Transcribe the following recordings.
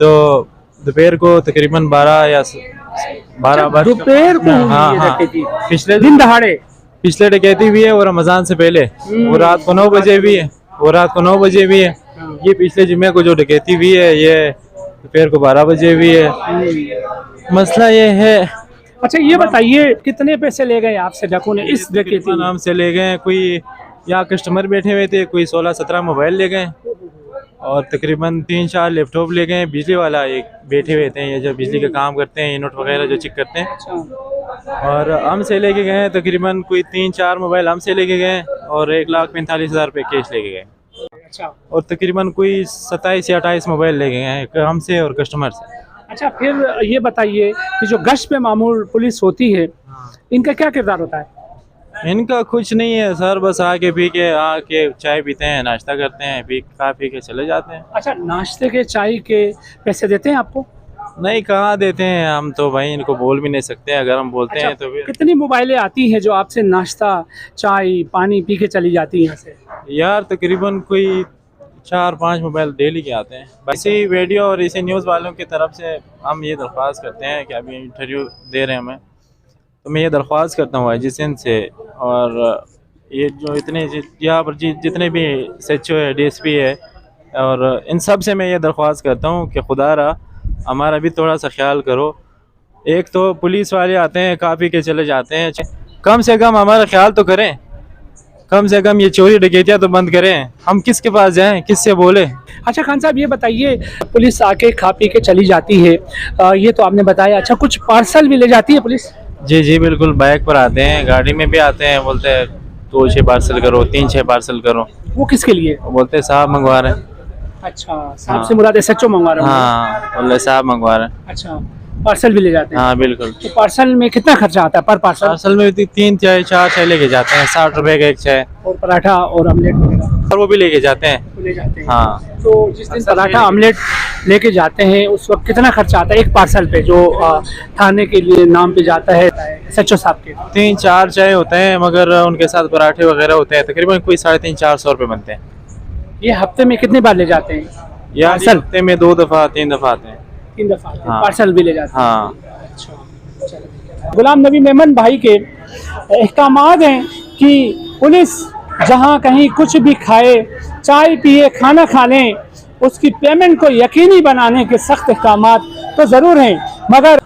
तो दोपहर को तकरीबन 12 या 12 दोपहर को हुई हाँ ये हाँ डकैती? पिछले दिन दहाड़े? पिछले डकैती भी है और रमजान से पहले वो रात को 9 बजे भी है, वो रात को 9 बजे भी है। ये पिछले जुम्मे को जो डकैती भी है ये दोपहर को 12 बजे भी है। मसला ये है। अच्छा ये बताइए कितने पैसे ले गए आपसे डाकू ने इस डकैती में? नाम से ले गए, कोई यहाँ कस्टमर बैठे हुए थे, कोई 16-17 मोबाइल ले गए और तकरीबन 3-4 लैपटॉप ले गए। बिजली वाला एक बैठे हुए थे, ये जो बिजली का काम करते हैं, यूनिट वगैरह जो चेक करते हैं। और हमसे लेके गए तकरीबन कोई 3-4 मोबाइल हमसे लेके गए और 1,45,000 रुपये कैश लेके गए। अच्छा, और तकरीबन कोई 27 या 28 मोबाइल ले गए हैं हमसे और कस्टमर से। अच्छा फिर ये बताइए कि जो गश्त पे मामूल पुलिस होती है इनका क्या किरदार होता है? इनका कुछ नहीं है सर, बस आके चाय पीते हैं, नाश्ता करते हैं, खा पी के चले जाते हैं। अच्छा नाश्ते के चाय के पैसे देते हैं आपको? नहीं, कहाँ देते हैं हम तो भाई, इनको बोल भी नहीं सकते, अगर हम बोलते हैं तो फिर। कितनी मोबाइलें आती हैं जो आपसे नाश्ता चाय पानी पी के चली जाती हैं यहाँ से? यार तकरीबन कोई 4-5 मोबाइल डेली के आते हैं। इसी वीडियो और इसी न्यूज़ वालों की तरफ से हम ये दरख्वास्त करते हैं कि अभी इंटरव्यू दे रहे हैं हमें, तो मैं ये दरख्वास्त करता हूँ एजेंसी से और ये जो इतने यहाँ पर जितने भी SHO है, DSP है, और इन सब से मैं ये दरख्वास्त करता हूँ कि खुदारा हमारा भी थोड़ा सा ख्याल करो। एक तो पुलिस वाले आते हैं, खा पी के चले जाते हैं, कम से कम हमारा ख्याल तो करें, कम से कम ये चोरी डकैतियाँ तो बंद करें। हम किसके पास जाएं, किससे बोले? अच्छा खान साहब ये बताइए पुलिस आके खा पी के चली जाती है, ये तो आपने बताया। अच्छा कुछ पार्सल भी ले जाती है पुलिस? जी जी बिल्कुल, बाइक पर आते हैं, गाड़ी में भी आते हैं, बोलते हैं 2-6 पार्सल करो, 3-6 पार्सल करो। वो किसके लिए? वो बोलते हैं साहब मंगवा रहे हैं। अच्छा साहब से मुराद SHO मंगवा रहे हैं? हाँ बोले साहब मंगवा रहे हैं। अच्छा पार्सल भी ले जाते हैं? हाँ बिल्कुल। तो पार्सल में कितना खर्चा आता है पर पार्सल? पार्सल में 3 चाय 4 चाय लेके जाते हैं, 60 रुपए का एक चाय, और पराठा और ऑमलेट वगैरह और वो भी लेके जाते हैं। ले जाते हैं? हाँ। तो जिस दिन पराठा ऑमलेट लेके जाते हैं उस वक्त कितना खर्चा आता है एक पार्सल पे जो थाने के लिए नाम पे जाता है SHO साहब के? 3-4 चाय होते हैं, मगर उनके साथ पराठे वगैरह होते हैं, तकरीबन कोई 350-400 रुपये बनते हैं। ये हफ्ते में कितनी बार ले जाते हैं या पार्सल? हफ्ते में 2 दफ़ा 3 दफ़ा आते हैं। 3 दफा आते हैं। हाँ। पार्सल भी ले जाते हैं? हाँ। अच्छा गुलाम नबी मेमन भाई के अहकामात हैं कि पुलिस जहां कहीं कुछ भी खाए, चाय पिए, खाना खा लें, उसकी पेमेंट को यकीनी बनाने के सख्त अहकामात तो ज़रूर हैं, मगर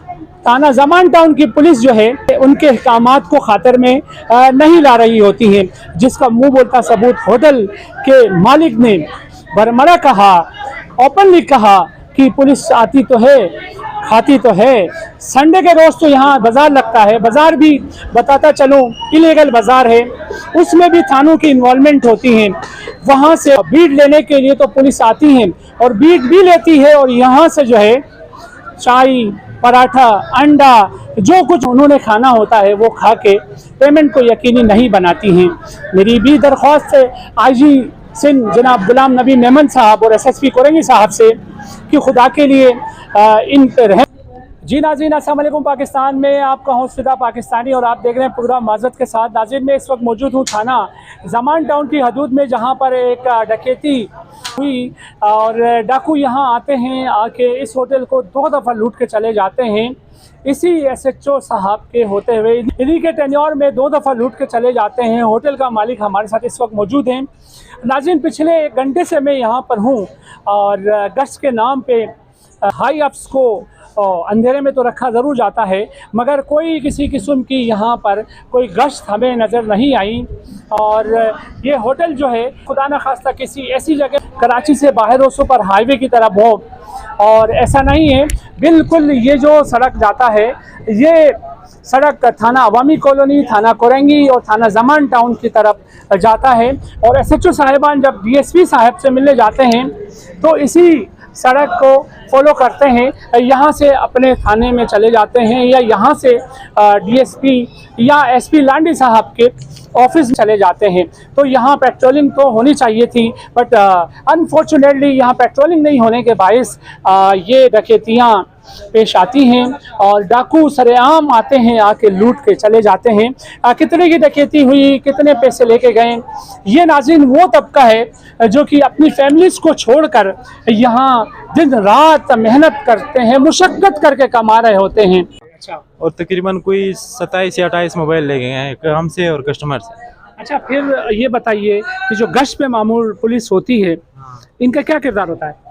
थाना ज़मान टाउन की पुलिस जो है उनके अहकामात को खातिर में नहीं ला रही होती है, जिसका मुंह बोलता सबूत होटल के मालिक ने बरमरा कहा, ओपनली कहा कि पुलिस आती तो है, खाती तो है। संडे के रोज़ तो यहाँ बाज़ार लगता है, बाज़ार भी बताता चलूँ इलीगल बाज़ार है, उसमें भी थानों की इन्वॉल्वमेंट होती है। वहाँ से बीट लेने के लिए तो पुलिस आती है और बीट भी लेती है, और यहाँ से जो है चाय पराठा अंडा जो कुछ उन्होंने खाना होता है वो खा के पेमेंट को यकीनी नहीं बनाती हैं। मेरी भी दरख्वास्त है IG सिंध जनाब गुलाम नबी मेमन साहब और SSP कोरंगी साहब से कि खुदा के लिए इन पर रहें। जी नाज़रीन अस्सलाम वालेकुम, पाकिस्तान में आपका हौसला पाकिस्तानी और आप देख रहे हैं प्रोग्राम माज़रत के साथ। नाज़रीन मैं इस वक्त मौजूद हूँ थाना ज़मान टाउन की हदूद में, जहाँ पर एक डकैती हुई और डाकू यहाँ आते हैं, आके इस होटल को 2 दफ़ा लूट के चले जाते हैं। इसी SHO साहब के होते हुए इन्हीं के टेन्योर में 2 दफ़ा लूट के चले जाते हैं। होटल का मालिक हमारे साथ इस वक्त मौजूद हैं। नाज़रीन पिछले 1 घंटे से मैं यहाँ पर हूँ और गश्त के नाम पे हाई अफ्स को अंधेरे में तो रखा ज़रूर जाता है, मगर कोई किसी किस्म की यहाँ पर कोई गश्त हमें नज़र नहीं आई। और ये होटल जो है खुदा न खास्ता किसी ऐसी जगह कराची से बाहर हो, सुपर हाईवे की तरफ हो, और ऐसा नहीं है। बिल्कुल ये जो सड़क जाता है ये सड़क थाना अवामी कॉलोनी, थाना कोरंगी और थाना ज़मान टाउन की तरफ जाता है। और SHO साहिबान जब DSP साहब से मिलने जाते हैं तो इसी सड़क को फॉलो करते हैं, यहाँ से अपने थाने में चले जाते हैं या यहाँ से DSP या SP लांडी साहब के ऑफिस में चले जाते हैं। तो यहाँ पेट्रोलिंग तो होनी चाहिए थी, बट अनफॉर्चुनेटली यहाँ पेट्रोलिंग नहीं होने के बायस ये डकैतियाँ पेश आती हैं और डाकू सरेआम आते हैं, आके लूट के चले जाते हैं। कितने की डकैती हुई, कितने पैसे लेके गए, ये नाज़रीन वो तबका है जो कि अपनी फैमिलीज़ को छोड़कर यहाँ दिन रात मेहनत करते हैं, मुशक्क़त करके कमा रहे होते हैं। अच्छा, और तकरीबन कोई 27 या 28 मोबाइल ले गए हैं हमसे और कस्टमर से। अच्छा, फिर ये बताइए कि जो गश्त पे मामूल पुलिस होती है, इनका क्या किरदार होता है?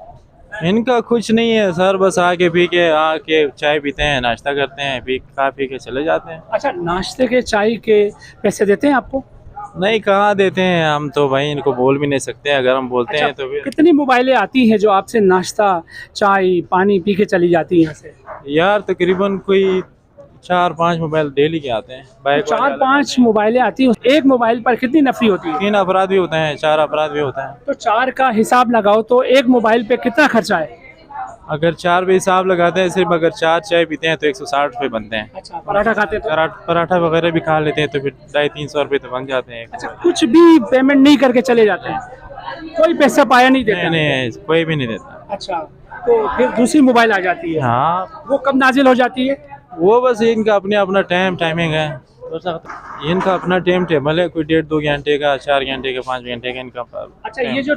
इनका कुछ नहीं है सर, बस आके पी के आके चाय पीते हैं, नाश्ता करते हैं, खा पी के चले जाते हैं। अच्छा, नाश्ते के चाय के पैसे देते हैं आपको? नहीं, कहाँ देते हैं, हम तो भाई इनको बोल भी नहीं सकते, अगर हम बोलते हैं तो फिर। कितनी मोबाइलें आती हैं जो आपसे नाश्ता चाय पानी पी के चली जाती हैं यहाँ से? यार तकरीबन कोई 4-5 मोबाइल डेली के आते हैं। बाइक 4-5 मोबाइलें आती हैं, एक मोबाइल पर कितनी नफरी होती है? 3 अफराद भी होते हैं, 4 अफराद भी होते हैं। तो 4 का हिसाब लगाओ तो एक मोबाइल पे कितना खर्चा है? अगर 4 भी हिसाब लगाते हैं, सिर्फ अगर 4 चाय पीते हैं तो 160 रुपये बनते हैं। अच्छा, पराठा खाते तो? पराठा वगैरह भी खा लेते हैं तो फिर 250-300 रुपये तो बन जाते हैं। अच्छा, कुछ भी पेमेंट नहीं करके चले जाते हैं, कोई पैसा पाया नहीं देते? नहीं, कोई भी नहीं देता। अच्छा, तो फिर दूसरी मोबाइल आ जाती है। हाँ, वो कब नाजिल हो जाती है? वो बस इनका अपना टाइमिंग है, इनका अपना टाइम टेबल है, कोई 1.5-2 घंटे का, 4 घंटे का, 5 घंटे का इनका। अच्छा, ये जो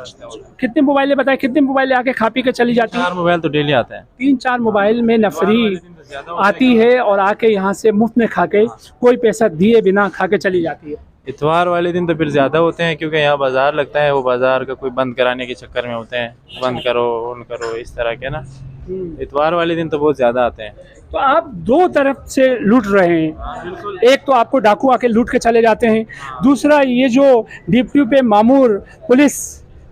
कितने मोबाइलें बताए, कितने मोबाइलें आके खा पी के चली जाती है? 4 मोबाइल तो डेली आता है। 3-4 मोबाइल में नफरी आती है और आके यहाँ से मुफ्त में खा के, कोई पैसा दिए बिना खा के चली जाती है। इतवार वाले दिन तो फिर ज़्यादा होते हैं, क्योंकि यहाँ बाज़ार लगता है, वो बाज़ार का कोई बंद कराने के चक्कर में होते हैं, बंद करो ऑन करो इस तरह के ना। इतवार वाले दिन तो बहुत ज़्यादा आते हैं। तो आप दो तरफ से लूट रहे हैं, एक तो आपको डाकू आके लूट के चले जाते हैं, दूसरा ये जो ड्यूटी पे मामूर पुलिस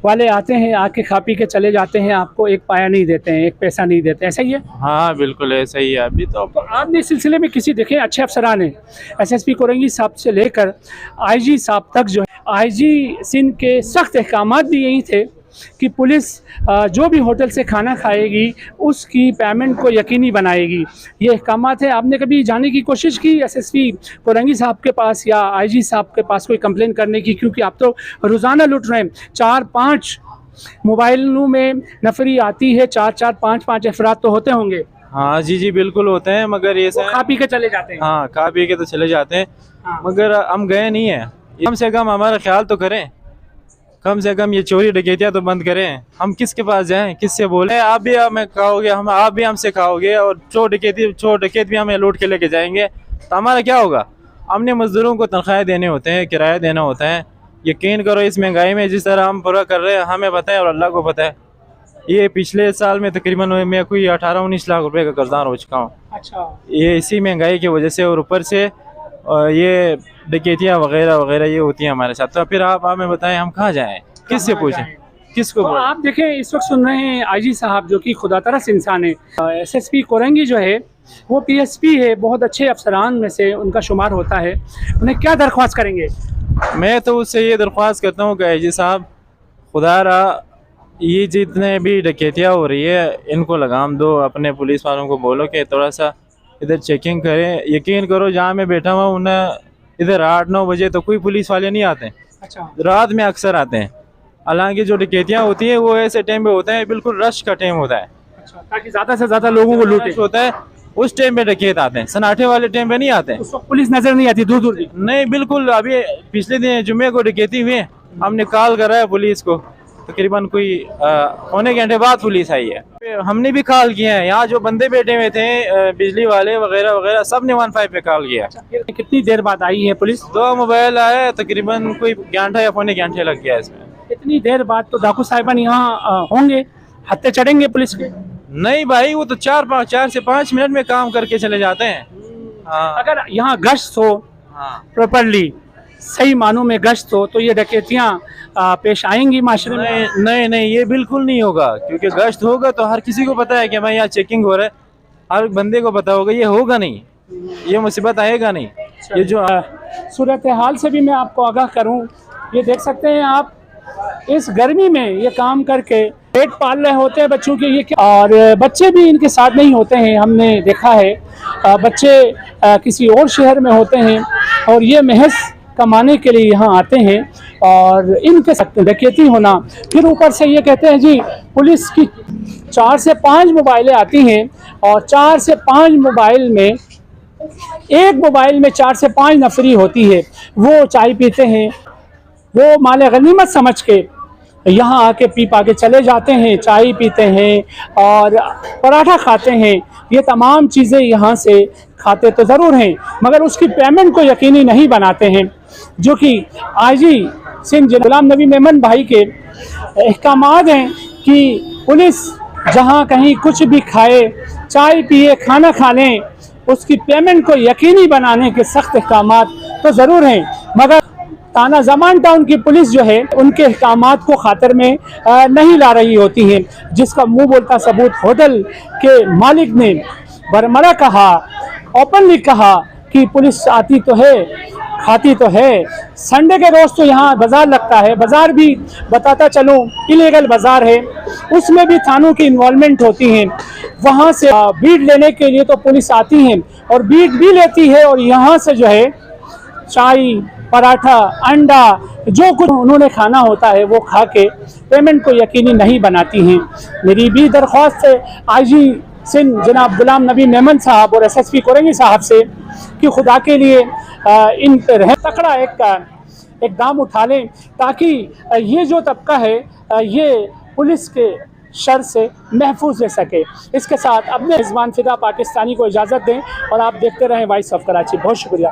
वाले आते हैं, आके खा पी के चले जाते हैं, आपको एक पाया नहीं देते हैं, एक पैसा नहीं देते, ऐसा ही है? हाँ बिल्कुल ऐसा ही है। अभी तो आपने इस सिलसिले में किसी देखे अच्छे अफसरान हैं, SSP कोरंगी साहब से लेकर IG साहब तक, जो है IG सिंध के सख्त अहकामात भी यही थे कि पुलिस जो भी होटल से खाना खाएगी उसकी पेमेंट को यकीनी बनाएगी, ये अहकामात है। आपने कभी जाने की कोशिश की SSP कोरंगी साहब के पास या IG साहब के पास कोई कंप्लेन करने की? क्योंकि आप तो रोज़ाना लूट रहे हैं, 4-5 मोबाइलों में नफरी आती है, 4-4 5-5 अफराद तो होते होंगे। हाँ जी बिल्कुल होते हैं, मगर ये खा पी के चले जाते हैं। हाँ, खा पी के तो चले जाते हैं। हाँ। मगर हम गए नहीं हैं, कम से कम हमारा ख्याल तो करें, कम से कम ये चोरी डकैतियाँ तो बंद करें। हम किसके पास जाएं, किससे बोलें? आप भी हमें खाओगे, आप भी हमसे खाओगे, और चोर डकैत भी हमें लूट के लेके जाएंगे तो हमारा क्या होगा? हमने मजदूरों को तनख्वाहें देने होते हैं, किराया देना होता है। यकीन करो इस महंगाई में जिस तरह हम पूरा कर रहे हैं, हमें पता है और अल्लाह को पता है, ये पिछले साल में तकरीबन मैं कोई 18-19 लाख रुपए का कर्जदार हो चुका हूँ। अच्छा, ये इसी महंगाई की वजह से, और ऊपर से ये डकैतियाँ वगैरह वगैरह ये होती हैं हमारे साथ। तो फिर आप हमें बताएं हम कहाँ जाएं, किससे पूछें, किसको तो बोलें? आप देखें, इस वक्त सुन रहे हैं IG साहब जो कि खुदा तरस इंसान है। SSP कोरंगी जो है वो PSP है, बहुत अच्छे अफसरान में से उनका शुमार होता है। उन्हें क्या दरख्वास्त करेंगे? मैं तो उससे ये दरख्वास्त करता हूँ कि IG साहब, खुदा रहा ये जितने भी डकैतियाँ हो रही है इनको लगाम दो, अपने पुलिस वालों को बोलो कि थोड़ा सा इधर चेकिंग करें। यकीन करो जहाँ मैं बैठा हुआ उन्हें इधर 8-9 बजे तो कोई पुलिस वाले नहीं आते, अच्छा, रात में अक्सर आते हैं। हालांकि जो डकैतियाँ होती हैं वो ऐसे टाइम पे होते हैं, बिल्कुल रश का टाइम होता है, अच्छा, ताकि ज़्यादा से ज़्यादा लोगों को लूटे। रश होता है, उस टाइम पे डकैत आते हैं, सन्नाटे वाले टाइम पे नहीं आते हैं। उस वक्त पुलिस नजर नहीं आती, दूर दूर की। नहीं बिल्कुल, अभी पिछले दिन जुम्मे को डकैती हुई है, हमने कॉल करा है पुलिस को, तकरीबन कोई पौने घंटे बाद पुलिस आई है। हमने भी कॉल किया है, यहाँ जो बंदे बैठे हुए थे बिजली वाले वगैरह वगैरह, सब ने 15 पे कॉल किया। कितनी देर बाद आई है पुलिस? 2 मोबाइल आए, तकरीबन कोई घंटा या पौने घंटे लग गया इसमें। इतनी देर बाद तो डाकू साहिबान यहाँ होंगे, हत्थे चढ़ेंगे पुलिस के? नहीं भाई, वो तो 4 से 5 मिनट में काम करके चले जाते हैं। हाँ। अगर यहाँ गश्त हो प्रॉपरली, सही मानों में गश्त हो, तो ये डकैतियाँ पेश आएंगी माशरे में? नहीं, ये बिल्कुल नहीं होगा, क्योंकि गश्त होगा तो हर किसी को पता है कि भाई यहाँ चेकिंग हो रहा है, हर बंदे को पता होगा। ये होगा नहीं, ये मुसीबत आएगा नहीं। ये जो सूरत हाल से भी मैं आपको आगाह करूँ, ये देख सकते हैं आप, इस गर्मी में ये काम करके पेट पाल रहे होते हैं बच्चों के, ये और बच्चे भी इनके साथ नहीं होते हैं। हमने देखा है बच्चे किसी और शहर में होते हैं और ये महज कमाने के लिए यहाँ आते हैं और इनके साथ डकैती होना, फिर ऊपर से ये कहते हैं जी पुलिस की 4 से 5 मोबाइलें आती हैं और 4 से 5 मोबाइल में एक मोबाइल में 4 से 5 नफरी होती है, वो चाय पीते हैं, वो माले गनीमत समझ के यहाँ आके पी पा के चले जाते हैं, चाय पीते हैं और पराठा खाते हैं। ये तमाम चीज़ें यहाँ से खाते तो ज़रूर हैं मगर उसकी पेमेंट को यकीनी नहीं बनाते हैं, जो कि आईजी सिंध गुलाम नबी मेमन भाई के अहकामात हैं कि पुलिस जहाँ कहीं कुछ भी खाए, चाय पिए, खाना खा लें, उसकी पेमेंट को यकीनी बनाने के सख्त अहकामात तो ज़रूर हैं मगर थाना ज़मान टाउन की पुलिस जो है उनके अहकामात को खातिर में नहीं ला रही होती है, जिसका मुंह बोलता सबूत होटल के मालिक ने बरमरा कहा, ओपनली कहा कि पुलिस आती तो है, खाती तो है। संडे के रोज़ तो यहाँ बाज़ार लगता है, बाज़ार भी बताता चलूँ इलीगल बाज़ार है, उसमें भी थानों की इन्वॉल्वमेंट होती है। वहाँ से बीट लेने के लिए तो पुलिस आती है और बीट भी लेती है और यहाँ से जो है चाय, पराठा, अंडा, जो कुछ उन्होंने खाना होता है वो खा के पेमेंट को यकीनी नहीं बनाती हैं। मेरी भी दरख्वास्त है आईजी सिंध जनाब गुलाम नबी मेमन साहब और एसएसपी कोरंगी साहब से कि खुदा के लिए इन पर तकड़ा इक़दाम उठा लें ताकि ये जो तबका है ये पुलिस के शर से महफूज रह सके। इसके साथ अपने मेज़बान फिदा पाकिस्तानी को इजाज़त दें और आप देखते रहें वॉइस ऑफ कराची। बहुत शुक्रिया।